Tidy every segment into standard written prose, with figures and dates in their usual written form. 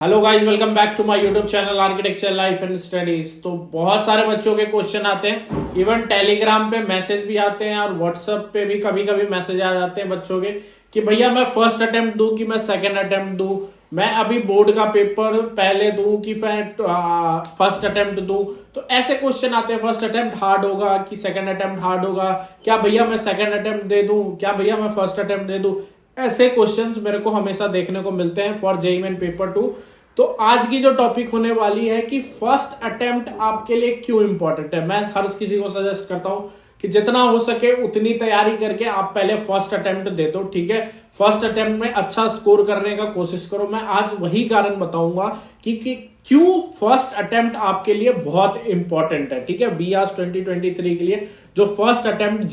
Hello guys, welcome back to my YouTube channel architecture life and studies. तो बहुत सारे बच्चों के क्वेश्चन आते हैं, इवन टेलीग्राम पे मैसेज भी आते हैं और व्हाट्सएप पे भी कभी कभी मैसेज आ जाते हैं बच्चों के कि भैया मैं फर्स्ट अटेम्प्ट दूं कि मैं सेकंड अटेम्प्ट दूं, मैं अभी बोर्ड का पेपर पहले दूं कि फर्स्ट अटेम्प्ट दूं। तो ऐसे क्वेश्चन आते हैं, फर्स्ट अटेम्प्ट हार्ड होगा कि सेकंड अटेम्प्ट हार्ड होगा, क्या भैया मैं सेकंड अटेम्प्ट दे दूं, क्या भैया मैं फर्स्ट अटेम्प्ट दे दूं। ऐसे क्वेश्चंस मेरे को हमेशा देखने को मिलते हैं फॉर जेईई मेन पेपर 2। तो आज की जो टॉपिक होने वाली है कि फर्स्ट अटेम्प्ट आपके लिए क्यों इंपॉर्टेंट है। मैं हर किसी को सजेस्ट करता हूं कि जितना हो सके उतनी तैयारी करके आप पहले फर्स्ट अटेम्प्ट दे दो, ठीक है। फर्स्ट अटेम्प्ट में अच्छा स्कोर करने का कोशिश करो। मैं आज वही कारण बताऊंगा कि क्यों फर्स्ट अटेम्प्ट आपके लिए बहुत इंपॉर्टेंट है, ठीक है। बीआर्स 2023 के लिए जो फर्स्ट अटेम्प्ट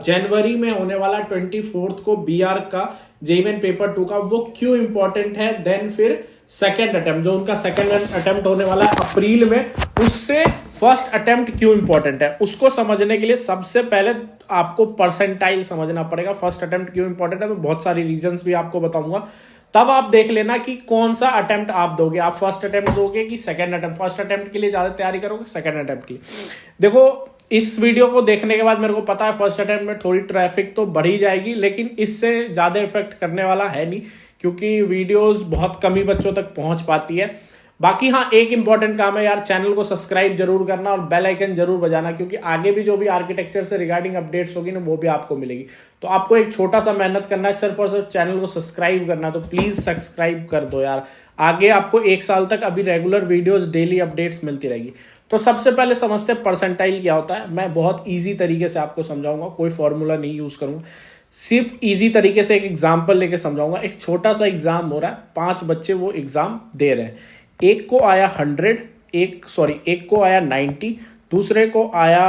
जनवरी में होने वाला 24 को बीआर का जेईई मेन पेपर 2 का, वो क्यों इंपॉर्टेंट है। देन फिर सेकेंड अटेम्प्ट जो उनका सेकेंड अटेम्प्ट होने वाला है अप्रैल में, उससे फर्स्ट अटेम्प्ट क्यों इंपॉर्टेंट है उसको समझने के लिए सबसे पहले आपको परसेंटाइल समझना पड़ेगा। फर्स्ट अटेम्प्ट क्यों इंपॉर्टेंट है मैं बहुत सारी रीजंस भी आपको बताऊंगा, तब आप देख लेना कि कौन सा अटेम्प्ट आप दोगे। आप फर्स्ट अटेम्प्ट दोगे कि सेकंड अटेम्प्ट। फर्स्ट अटेम्प्ट के लिए ज्यादा तैयारी करोगे, सेकंड अटेम्प्ट के लिए। देखो, इस वीडियो को देखने के बाद मेरे को पता है फर्स्ट अटेम्प्ट में थोड़ी ट्रैफिक तो बढ़ी जाएगी, लेकिन इससे ज्यादा इफेक्ट करने वाला है नहीं, क्योंकि वीडियोस बहुत कम ही बच्चों तक पहुंच पाती है। बाकी हाँ, एक इंपॉर्टेंट काम है यार, चैनल को सब्सक्राइब जरूर करना और बेल आइकन जरूर बजाना, क्योंकि आगे भी जो भी आर्किटेक्चर से रिगार्डिंग अपडेट्स होगी ना, वो भी आपको मिलेगी। तो आपको एक छोटा सा मेहनत करना है, सिर्फ और सिर्फ चैनल को सब्सक्राइब करना। तो प्लीज सब्सक्राइब कर दो यार, आगे आपको 1 साल तक अभी रेगुलर वीडियोस डेली अपडेट्स मिलती रहेगी। तो सबसे पहले समझते हैं परसेंटाइल क्या होता है। मैं बहुत ईजी तरीके से आपको समझाऊंगा, कोई फॉर्मूला नहीं यूज करूंगा, सिर्फ इजी तरीके से एक एग्जाम्पल लेके समझाऊंगा। एक छोटा सा एग्जाम हो रहा है, 5 बच्चे वो एग्जाम दे रहे हैं। एक को आया 100, एक को आया 90, दूसरे को आया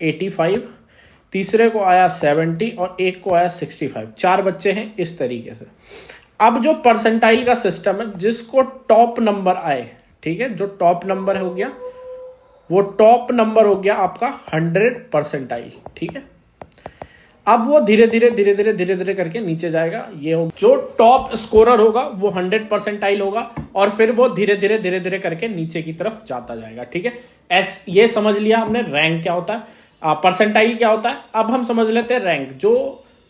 85, तीसरे को आया 70 और एक को आया 65। 4 बच्चे हैं इस तरीके से। अब जो परसेंटाइल का सिस्टम है, जिसको टॉप नंबर आए, ठीक है, जो टॉप नंबर हो गया वो टॉप नंबर हो गया आपका 100 परसेंटाइल, ठीक है। अब वो धीरे धीरे करके नीचे जाएगा। ये हो जो टॉप स्कोरर होगा वो 100 परसेंटाइल होगा, और फिर वो धीरे धीरे करके नीचे की तरफ जाता जाएगा, ठीक है। ये समझ लिया हमने रैंक क्या होता है, परसेंटाइल क्या होता है। अब हम समझ लेते हैं रैंक।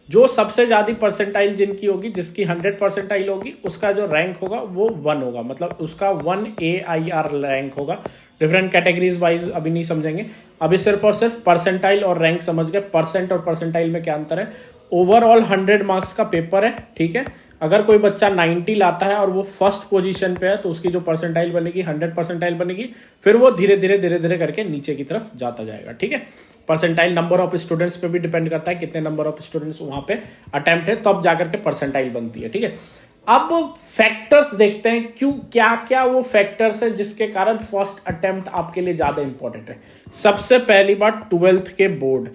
जो सबसे ज्यादा परसेंटाइल जिनकी होगी, जिसकी 100 परसेंटाइल होगी, उसका जो रैंक होगा वो 1 होगा, मतलब उसका 1 AIR रैंक होगा। डिफरेंट कैटेगरीज वाइज अभी नहीं समझेंगे, अभी सिर्फ और सिर्फ परसेंटाइल और रैंक समझ गए। परसेंट और परसेंटाइल में क्या अंतर है। ओवरऑल 100 मार्क्स का पेपर है, ठीक है। अगर कोई बच्चा 90 लाता है और वो फर्स्ट पोजीशन पे है, तो उसकी जो परसेंटाइल बनेगी 100 परसेंटाइल बनेगी। फिर वो धीरे धीरे करके नीचे की तरफ जाता जाएगा, ठीक है। परसेंटाइल नंबर ऑफ स्टूडेंट्स पे भी डिपेंड करता है, कितने नंबर ऑफ स्टूडेंट्स वहां पे अटेम्प्ट है, तब जाकर के परसेंटाइल बनती है, ठीक है। अब फैक्टर्स देखते हैं, क्यों क्या क्या वो फैक्टर्स है जिसके कारण फर्स्ट अटेम्प्ट आपके लिए ज्यादा इंपॉर्टेंट है। सबसे पहली बात, 12th के बोर्ड।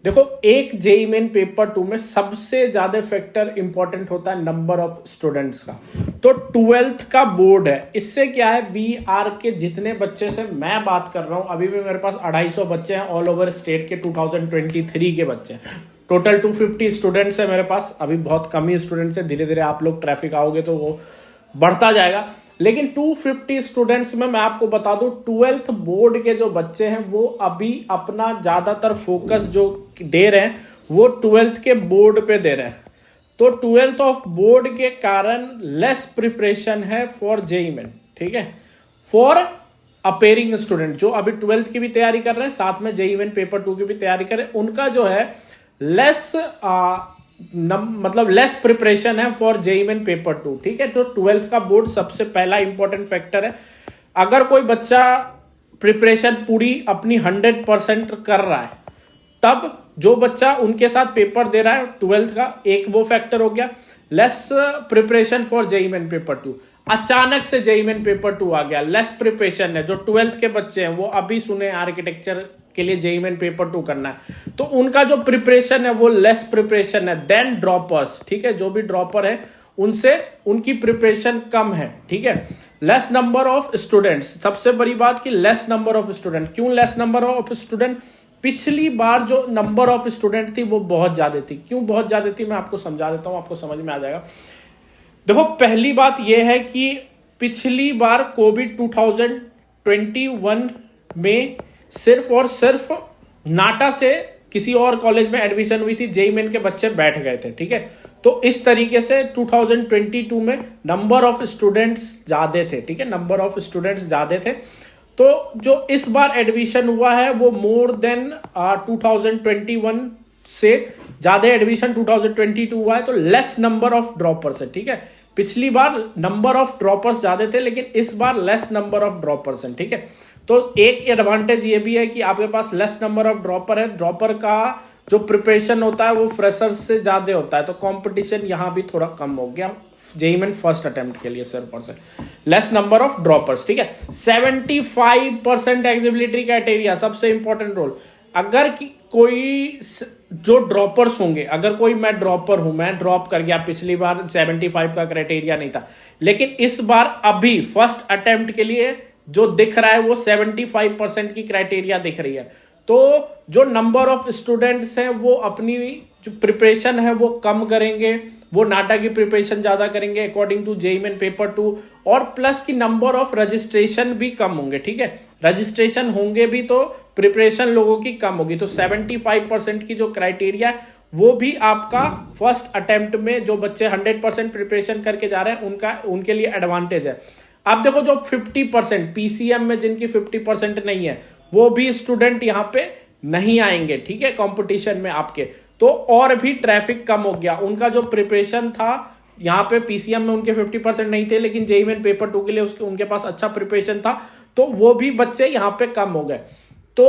देखो, एक जेईई मेन पेपर 2 में सबसे ज्यादा फैक्टर इंपॉर्टेंट होता है नंबर ऑफ स्टूडेंट्स का। तो 12th का बोर्ड है, इससे क्या है, बीआर के जितने बच्चे से मैं बात कर रहा हूं, अभी भी मेरे पास 250 बच्चे हैं ऑल ओवर स्टेट के, 2023 के बच्चे हैं। टोटल 250 स्टूडेंट्स है मेरे पास, अभी बहुत कम ही स्टूडेंट्स है। धीरे धीरे आप लोग ट्रैफिक आओगे तो वो बढ़ता जाएगा, लेकिन 250 स्टूडेंट्स में मैं आपको बता दूं, 12th बोर्ड के जो बच्चे हैं वो अभी अपना ज्यादातर फोकस जो दे रहे हैं वो 12th के बोर्ड पे दे रहे हैं। तो 12th ऑफ बोर्ड के कारण लेस प्रिपरेशन है फॉर जेईई मेन, ठीक है। फॉर अपेयरिंग स्टूडेंट जो अभी 12th की भी तैयारी कर रहे हैं, साथ में जेईई मेन पेपर 2 की भी तैयारी कर रहे हैं, उनका जो है लेस मतलब लेस प्रिपरेशन है फॉर जेईई मेन पेपर 2, ठीक है। तो 12th का बोर्ड सबसे पहला इंपॉर्टेंट फैक्टर है। अगर कोई बच्चा प्रिपरेशन पूरी अपनी 100% कर रहा है, तब जो बच्चा उनके साथ पेपर दे रहा है 12th का, एक वो फैक्टर हो गया। Less preparation for JEE main paper 2, अचानक से जेईई मेन पेपर 2 आ गया, लेस प्रिपरेशन है। जो 12th के बच्चे हैं वो अभी सुने आर्किटेक्चर के लिए जेईई मेन पेपर 2 करना है, तो उनका जो प्रिपरेशन है वो लेस प्रिपरेशन है देन ड्रॉपर्स, ठीक है। जो भी ड्रॉपर है उनसे उनकी प्रिपरेशन कम है, ठीक है। लेस नंबर ऑफ स्टूडेंट्स, सबसे बड़ी बात कि लेस नंबर ऑफ स्टूडेंट। क्यों लेस नंबर ऑफ स्टूडेंट? पिछली बार जो नंबर ऑफ स्टूडेंट थी वो बहुत ज्यादा थी। क्यों बहुत ज्यादा थी मैं आपको समझा देता हूं, आपको समझ में आ जाएगा। देखो, पहली बात यह है कि पिछली बार कोविड 2021 में सिर्फ और सिर्फ नाटा से किसी और कॉलेज में एडमिशन हुई थी, जेईई मेन के बच्चे बैठ गए थे, ठीक है। तो इस तरीके से 2022 में नंबर ऑफ स्टूडेंट्स ज्यादा थे, ठीक है, नंबर ऑफ स्टूडेंट्स ज्यादा थे। तो जो इस बार एडमिशन हुआ है वो मोर देन 2021 से ज्यादा एडमिशन 2022 हुआ है, तो लेस नंबर ऑफ ड्रॉपर्स है, ठीक है। पिछली बार नंबर ऑफ ड्रॉपर्स ज्यादा थे, लेकिन इस बार लेस नंबर ऑफ ड्रॉपर्स हैं, ठीक है। तो एक एडवांटेज ये भी है कि आपके पास लेस नंबर ऑफ ड्रॉपर है, ड्रॉपर का जो प्रिपरेशन होता है वो फ्रेशर्स से ज्यादा होता है, तो कंपटीशन यहां भी थोड़ा कम हो गया जेईई मेन फर्स्ट अटेम्प्ट के लिए सिर्फ और सिर्फ लेस नंबर ऑफ ड्रॉपर्स, ठीक है। 75% एलिजिबिलिटी क्राइटेरिया, सबसे इंपॉर्टेंट रोल। अगर कोई जो ड्रॉपर्स होंगे, अगर कोई मैं ड्रॉपर हूं, मैं ड्रॉप कर गया, पिछली बार 75 का क्राइटेरिया नहीं था, लेकिन इस बार अभी फर्स्ट अटेम्प्ट के लिए जो दिख रहा है वो 75% की क्राइटेरिया दिख रही है। तो जो नंबर ऑफ स्टूडेंट्स हैं वो अपनी जो प्रिपरेशन है वो कम करेंगे, वो नाटा की प्रिपरेशन ज्यादा करेंगे according to JEE main paper 2, और प्लस की नंबर ऑफ रजिस्ट्रेशन भी कम होंगे, ठीक है। रजिस्ट्रेशन होंगे भी तो प्रिपरेशन लोगों की कम होगी। तो 75% की जो क्राइटेरिया है वो भी आपका फर्स्ट अटेम्प्ट में जो बच्चे 100% प्रिपरेशन करके जा रहे हैं उनके लिए एडवांटेज है। आप देखो जो 50% पीसीएम में जिनकी 50% नहीं है वो भी स्टूडेंट यहां पे नहीं आएंगे, ठीक है, कंपटीशन में आपके, तो और भी ट्रैफिक कम हो गया। उनका जो प्रिपरेशन था यहाँ पे पीसीएम में उनके 50% नहीं थे, लेकिन जेईई मेन पेपर 2 के लिए उनके पास अच्छा प्रिपरेशन था, तो वो भी बच्चे यहाँ पे कम हो गए। तो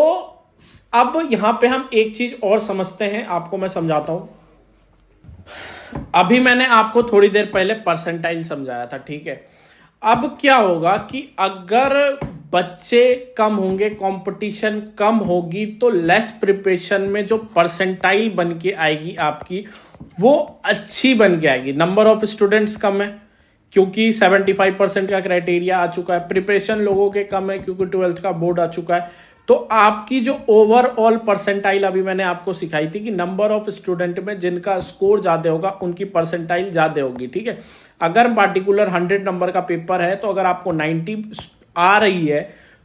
अब यहाँ पे हम एक चीज और समझते हैं, आपको मैं समझाता हूं। अभी मैंने आपको थोड़ी देर पहले परसेंटाइल समझाया था, ठीक है। अब क्या होगा कि अगर बच्चे कम होंगे, कंपटीशन कम होगी, तो लेस प्रिपरेशन में जो परसेंटाइल बन के आएगी आपकी वो अच्छी बन के आएगी। नंबर ऑफ स्टूडेंट्स कम है क्योंकि 75% का क्राइटेरिया आ चुका है, प्रिपरेशन लोगों के कम है क्योंकि 12th का बोर्ड आ चुका है। तो आपकी जो ओवरऑल परसेंटाइल अभी मैंने आपको सिखाई थी कि नंबर ऑफ स्टूडेंट में जिनका स्कोर ज्यादा होगा उनकी परसेंटाइल ज्यादा होगी, ठीक है। अगर पार्टिकुलर 100 नंबर का पेपर है तो अगर आपको 90 आ रही है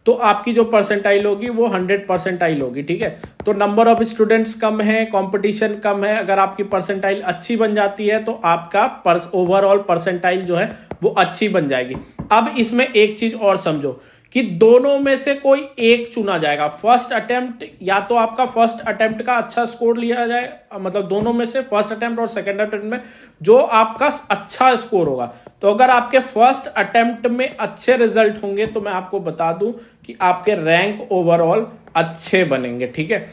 तो आपकी जो परसेंटाइल होगी वो 100 परसेंटाइल होगी, ठीक है। तो नंबर ऑफ स्टूडेंट्स कम है, कंपटीशन कम है, अगर आपकी परसेंटाइल अच्छी बन जाती है तो आपका ओवरऑल परसेंटाइल जो है वो अच्छी बन जाएगी। अब इसमें एक चीज और समझो कि दोनों में से कोई एक चुना जाएगा। फर्स्ट अटेम्प्ट या तो आपका फर्स्ट अटेम्प्ट का अच्छा स्कोर लिया जाए, मतलब दोनों में से फर्स्ट अटेम्प्ट और सेकंड अटेम्प्ट में जो आपका अच्छा स्कोर होगा। तो अगर आपके फर्स्ट अटेम्प्ट में अच्छे रिजल्ट होंगे तो मैं आपको बता दूं कि आपके रैंक ओवरऑल अच्छे बनेंगे, ठीक है।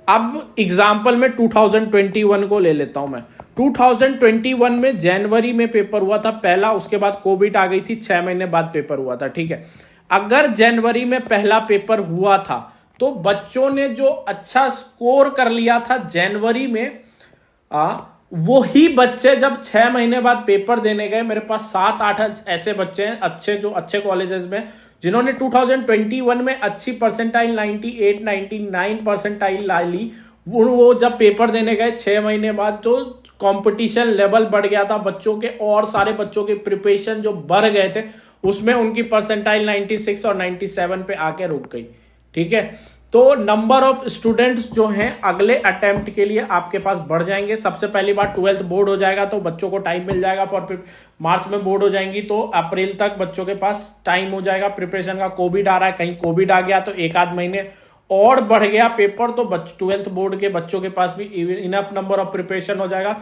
अब एग्जाम्पल में 2021 को ले लेता हूं मैं। 2021 में जनवरी में पेपर हुआ था पहला, उसके बाद कोविड आ गई थी, 6 महीने बाद पेपर हुआ था, ठीक है। अगर जनवरी में पहला पेपर हुआ था तो बच्चों ने जो अच्छा स्कोर कर लिया था जनवरी में, वही बच्चे जब 6 महीने बाद पेपर देने गए, मेरे पास 7-8 ऐसे बच्चे हैं अच्छे जो अच्छे कॉलेजेस में जिन्होंने 2021 में अच्छी परसेंटाइल 98-99 परसेंटाइल ला ली। वो जब पेपर देने गए 6 महीने बाद जो कंपटीशन लेवल बढ़ गया था बच्चों के और सारे बच्चों के प्रिपरेशन जो बढ़ गए थे उसमें उनकी परसेंटाइल 96 और 97 पे आके रुक गई, ठीक है। तो नंबर ऑफ स्टूडेंट्स जो हैं अगले अटेम्प्ट के लिए आपके पास बढ़ जाएंगे। सबसे पहली बार 12th बोर्ड हो जाएगा तो बच्चों को टाइम मिल जाएगा, फॉर मार्च में बोर्ड हो जाएंगी तो अप्रैल तक बच्चों के पास टाइम हो जाएगा प्रिपरेशन का। कोविड आ रहा है, कहीं कोविड आ गया तो 1-8 महीने और बढ़ गया पेपर तो 12th बोर्ड के बच्चों के पास भी इनफ नंबर ऑफ प्रिपरेशन हो जाएगा।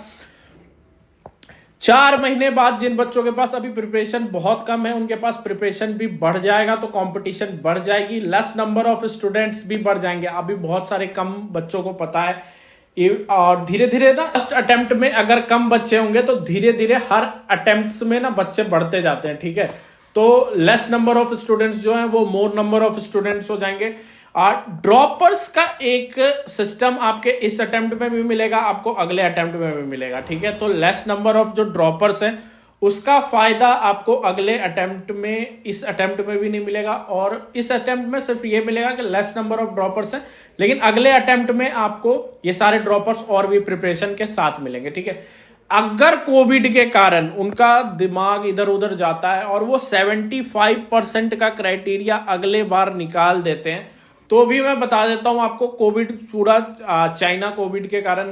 4 महीने बाद जिन बच्चों के पास अभी प्रिपरेशन बहुत कम है उनके पास प्रिपरेशन भी बढ़ जाएगा तो कंपटीशन बढ़ जाएगी, लेस नंबर ऑफ स्टूडेंट्स भी बढ़ जाएंगे। अभी बहुत सारे कम बच्चों को पता है और धीरे धीरे ना फर्स्ट अटेम्प्ट में अगर कम बच्चे होंगे तो धीरे धीरे हर अटेम्प्ट में ना बच्चे बढ़ते जाते हैं, ठीक है। तो लेस नंबर ऑफ स्टूडेंट्स जो है वो मोर नंबर ऑफ स्टूडेंट्स हो जाएंगे। ड्रॉपर्स का एक सिस्टम आपके इस अटेम्प्ट में भी मिलेगा, आपको अगले अटेम्प्ट में भी मिलेगा, ठीक है। तो लेस नंबर ऑफ जो ड्रॉपर्स हैं उसका फायदा आपको अगले अटेम्प्ट में इस अटेम्प्ट में भी नहीं मिलेगा और इस अटेम्प्ट में सिर्फ ये मिलेगा कि लेस नंबर ऑफ ड्रॉपर्स हैं, लेकिन अगले अटेम्प्ट में आपको ये सारे ड्रॉपर्स और भी प्रिपरेशन के साथ मिलेंगे, ठीक है। अगर कोविड के कारण उनका दिमाग इधर उधर जाता है और वो 75% का क्राइटेरिया अगले बार निकाल देते हैं, तो भी मैं बता देता हूं आपको, कोविड पूरा चाइना कोविड के कारण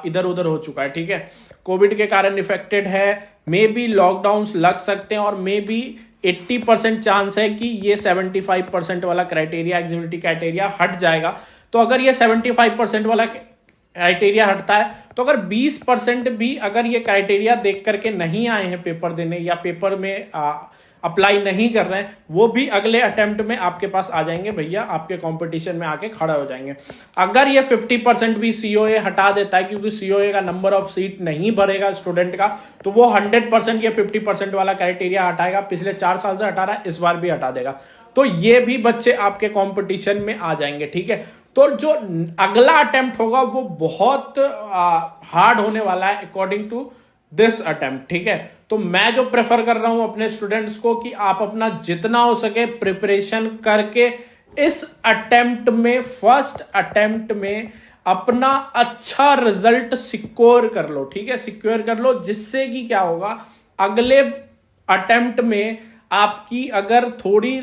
इधर उधर हो चुका है। ठीक है, कोविड के कारण इफेक्टेड है, मे बी लॉकडाउन लग सकते हैं और मे बी 80% चांस है कि ये 75% वाला क्राइटेरिया, एलिजिबिलिटी क्राइटेरिया हट जाएगा। तो अगर ये 75% वाला क्राइटेरिया हटता है, तो अगर 20% भी अगर ये क्राइटेरिया देख करके नहीं आए हैं पेपर देने या पेपर में अप्लाई नहीं कर रहे हैं, वो भी अगले अटेम्प्ट में आपके पास आ जाएंगे भैया, आपके कंपटीशन में आके खड़ा हो जाएंगे। अगर ये 50% भी सीओए हटा देता है, क्योंकि सीओए का नंबर ऑफ सीट नहीं भरेगा स्टूडेंट का, तो वो 100% ये 50% वाला क्राइटेरिया हटाएगा। पिछले 4 साल से हटा रहा है, इस बार भी हटा देगा। तो ये भी बच्चे आपके कंपटीशन में आ जाएंगे। ठीक है, तो जो अगला अटेम्प्ट होगा वो बहुत हार्ड होने वाला है अकॉर्डिंग टू दिस अटेम्प्ट। ठीक है, तो मैं जो प्रेफर कर रहा हूं अपने स्टूडेंट्स को कि आप अपना जितना हो सके प्रिपरेशन करके इस अटेम्प्ट में, फर्स्ट अटेम्प्ट में अपना अच्छा रिजल्ट सिक्योर कर लो। ठीक है, सिक्योर कर लो, जिससे कि क्या होगा, अगले अटेम्प्ट में आपकी अगर थोड़ी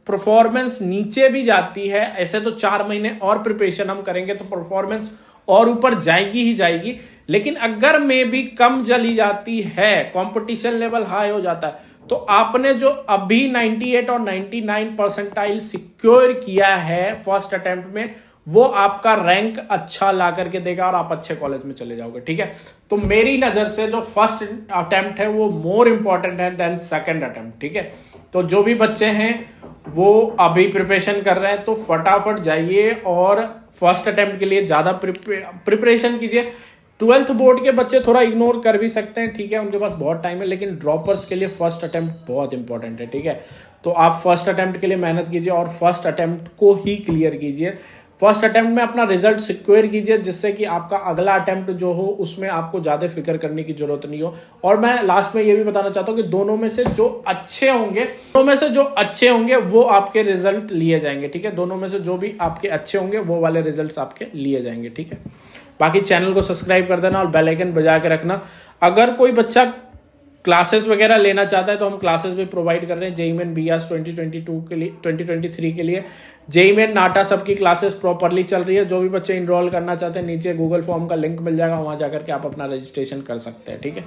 परफॉर्मेंस नीचे भी जाती है, ऐसे तो 4 महीने और प्रिपरेशन हम करेंगे तो परफॉर्मेंस और ऊपर जाएगी ही जाएगी, लेकिन अगर में भी कम चली जाती है, कंपटीशन लेवल हाई हो जाता है, तो आपने जो अभी 98 और 99 परसेंटाइल सिक्योर किया है फर्स्ट अटेम्प्ट में, वो आपका रैंक अच्छा ला करके देगा और आप अच्छे कॉलेज में चले जाओगे। ठीक है, तो मेरी नजर से जो फर्स्ट अटेम्प्ट है वो मोर इंपॉर्टेंट है देन सेकंड अटेम्प्ट। ठीक है, तो जो भी बच्चे हैं वो अभी प्रिपरेशन कर रहे हैं तो फटाफट जाइए और फर्स्ट अटेम्प्ट के लिए ज्यादा प्रिपरेशन कीजिए। 12th बोर्ड के बच्चे थोड़ा इग्नोर कर भी सकते हैं, ठीक है, उनके पास बहुत टाइम है, लेकिन ड्रॉपर्स के लिए फर्स्ट अटेम्प्ट बहुत इंपॉर्टेंट है। ठीक है, तो आप फर्स्ट अटेम्प्ट के लिए मेहनत कीजिए और फर्स्ट अटेम्प्ट को ही क्लियर कीजिए। फर्स्ट अटेम्प्ट में अपना रिजल्ट सिक्योर कीजिए, जिससे कि आपका अगला अटेम्प्ट जो हो उसमें आपको ज्यादा फिक्र करने की जरूरत नहीं हो। और मैं लास्ट में ये भी बताना चाहता हूँ कि दोनों में से जो अच्छे होंगे वो आपके रिजल्ट लिए जाएंगे। ठीक है, दोनों में से जो भी आपके अच्छे होंगे वो वाले रिजल्ट आपके लिए जाएंगे। ठीक है, बाकी चैनल को सब्सक्राइब कर देना और बेल आइकन बजा के रखना। अगर कोई बच्चा क्लासेस वगैरह लेना चाहता है तो हम क्लासेस भी प्रोवाइड कर रहे हैं। जेईई मेन बीआरएस 2022 के लिए, 2023 के लिए जेईई मेन नाटा सबकी क्लासेस प्रॉपरली चल रही है। जो भी बच्चे इनरोल करना चाहते हैं, नीचे गूगल फॉर्म का लिंक मिल जाएगा, वहां जाकर के आप अपना रजिस्ट्रेशन कर सकते हैं। ठीक है।